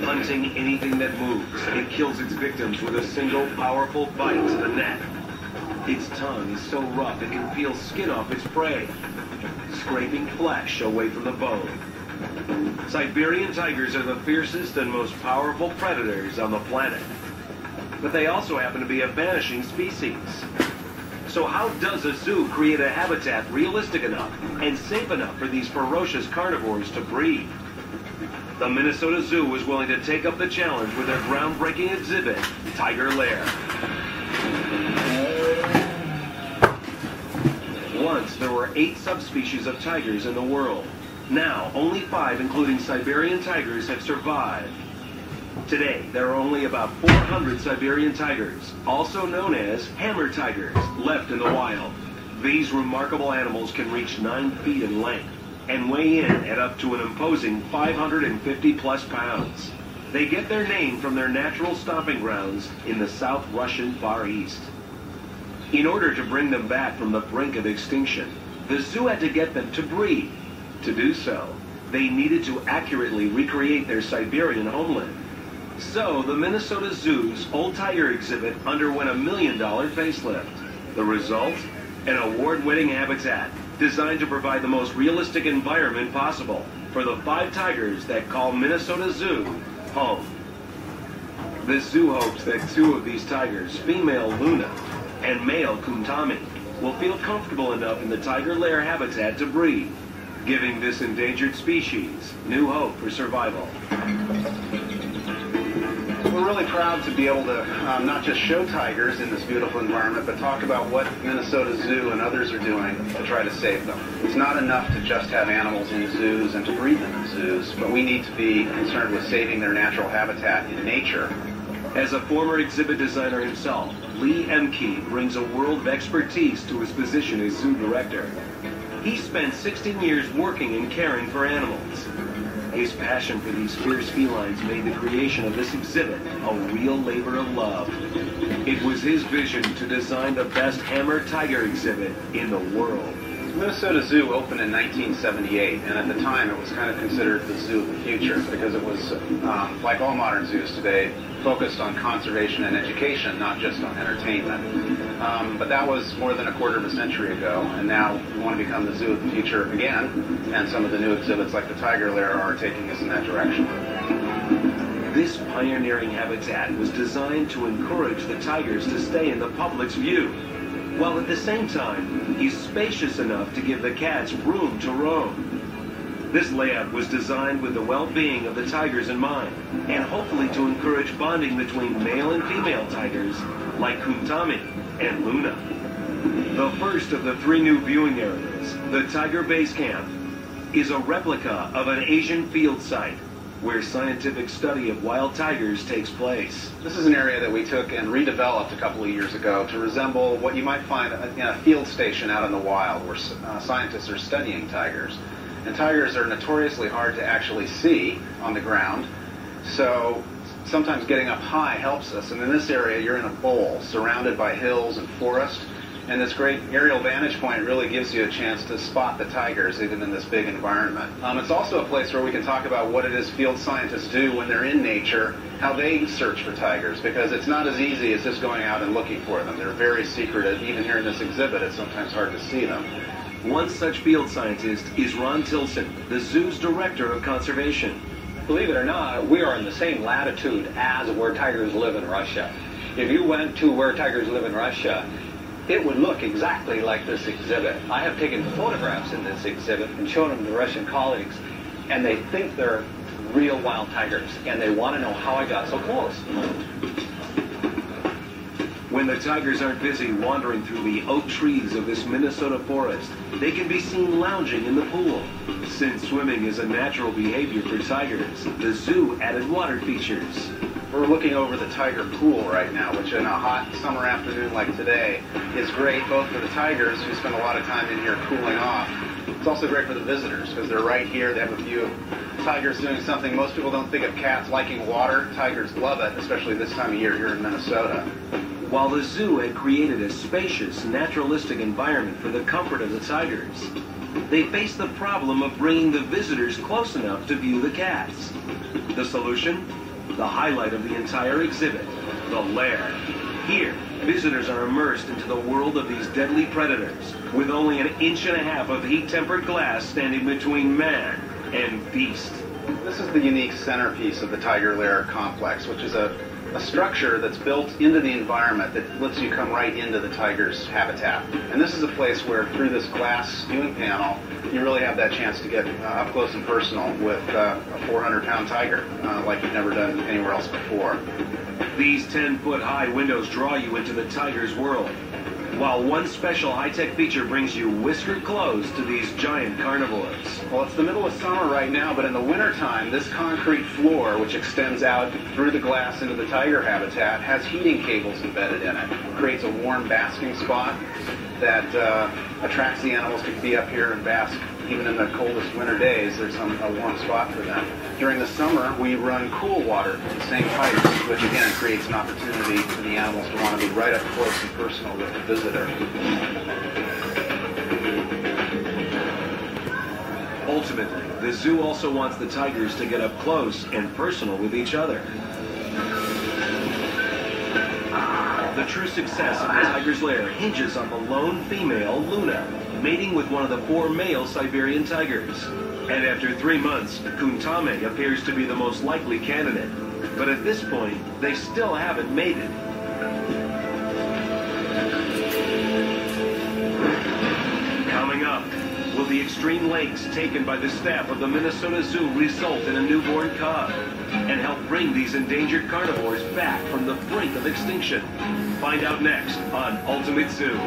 Hunting anything that moves, it kills its victims with a single powerful bite to the neck. Its tongue is so rough it can peel skin off its prey, scraping flesh away from the bone. Siberian tigers are the fiercest and most powerful predators on the planet. But they also happen to be a vanishing species. So how does a zoo create a habitat realistic enough and safe enough for these ferocious carnivores to breed? The Minnesota Zoo was willing to take up the challenge with their groundbreaking exhibit, Tiger Lair. Once there were 8 subspecies of tigers in the world. Now, only 5, including Siberian tigers, have survived. Today, there are only about 400 Siberian tigers, also known as hammer tigers, left in the wild. These remarkable animals can reach 9 feet in length and weigh in at up to an imposing 550-plus pounds. They get their name from their natural stomping grounds in the South Russian Far East. In order to bring them back from the brink of extinction, the zoo had to get them to breed. To do so, they needed to accurately recreate their Siberian homeland. So, the Minnesota Zoo's Old Tiger exhibit underwent a $1 million facelift. The result? An award-winning habitat designed to provide the most realistic environment possible for the 5 tigers that call Minnesota Zoo home. The zoo hopes that 2 of these tigers, female Luna and male Kuntami, will feel comfortable enough in the Tiger Lair habitat to breed, giving this endangered species new hope for survival. We're really proud to be able to not just show tigers in this beautiful environment, but talk about what Minnesota Zoo and others are doing to try to save them. It's not enough to just have animals in zoos and to breed them in zoos, but we need to be concerned with saving their natural habitat in nature. As a former exhibit designer himself, Lee Emke brings a world of expertise to his position as zoo director. He spent 16 years working and caring for animals. His passion for these fierce felines made the creation of this exhibit a real labor of love. It was his vision to design the best hammer tiger exhibit in the world. Minnesota Zoo opened in 1978, and at the time it was kind of considered the zoo of the future because it was, like all modern zoos today, focused on conservation and education, not just on entertainment. But that was more than a quarter of a century ago, and now we want to become the zoo of the future again, and some of the new exhibits like the Tiger Lair are taking us in that direction. This pioneering habitat was designed to encourage the tigers to stay in the public's view, while at the same time is spacious enough to give the cats room to roam. This layout was designed with the well-being of the tigers in mind, and hopefully to encourage bonding between male and female tigers like Kuntami and Luna. The first of the 3 new viewing areas, the Tiger Base Camp, is a replica of an Asian field site where scientific study of wild tigers takes place. This is an area that we took and redeveloped a couple of years ago to resemble what you might find in a field station out in the wild where scientists are studying tigers. And tigers are notoriously hard to actually see on the ground, so sometimes getting up high helps us. And in this area, you're in a bowl surrounded by hills and forest, and this great aerial vantage point really gives you a chance to spot the tigers even in this big environment. It's also a place where we can talk about what it is field scientists do when they're in nature, how they search for tigers, because it's not as easy as just going out and looking for them. They're very secretive. Even here in this exhibit, it's sometimes hard to see them. One such field scientist is Ron Tilson, the zoo's director of conservation. Believe it or not, we are in the same latitude as where tigers live in Russia. If you went to where tigers live in Russia, it would look exactly like this exhibit. I have taken photographs in this exhibit and shown them to Russian colleagues, and they think they're real wild tigers, and they want to know how I got so close. When the tigers aren't busy wandering through the oak trees of this Minnesota forest, they can be seen lounging in the pool. Since swimming is a natural behavior for tigers, the zoo added water features. We're looking over the tiger pool right now, which in a hot summer afternoon like today is great both for the tigers, who spend a lot of time in here cooling off. It's also great for the visitors because they're right here. They have a view of tigers doing something most people don't think of cats liking water. Tigers love it, especially this time of year here in Minnesota. While the zoo had created a spacious, naturalistic environment for the comfort of the tigers, they faced the problem of bringing the visitors close enough to view the cats. The solution? the highlight of the entire exhibit, the lair. Here, visitors are immersed into the world of these deadly predators, with only 1.5 inches of heat-tempered glass standing between man and beast. This is the unique centerpiece of the Tiger Lair complex, which is a structure that's built into the environment that lets you come right into the tiger's habitat. And this is a place where, through this glass viewing panel, you really have that chance to get up close and personal with a 400-pound tiger, like you've never done anywhere else before. These 10-foot-high windows draw you into the tiger's world, while one special high-tech feature brings you whiskered close to these giant carnivores. Well, it's the middle of summer right now, but in the wintertime, this concrete floor, which extends out through the glass into the tiger habitat, has heating cables embedded in it. It creates a warm basking spot that attracts the animals to be up here and bask. Even in the coldest winter days, there's a warm spot for them. During the summer, we run cool water to the same pipes, which again creates an opportunity for the animals to want to be right up close and personal with the visitor. Ultimately, the zoo also wants the tigers to get up close and personal with each other. The true success of the tiger's lair hinges on the lone female, Luna, mating with one of the 4 male Siberian tigers. And after 3 months, Kuntame appears to be the most likely candidate. But at this point, they still haven't mated. Coming up, will the extreme lengths taken by the staff of the Minnesota Zoo result in a newborn cub and help bring these endangered carnivores back from the brink of extinction? Find out next on Ultimate Zoo.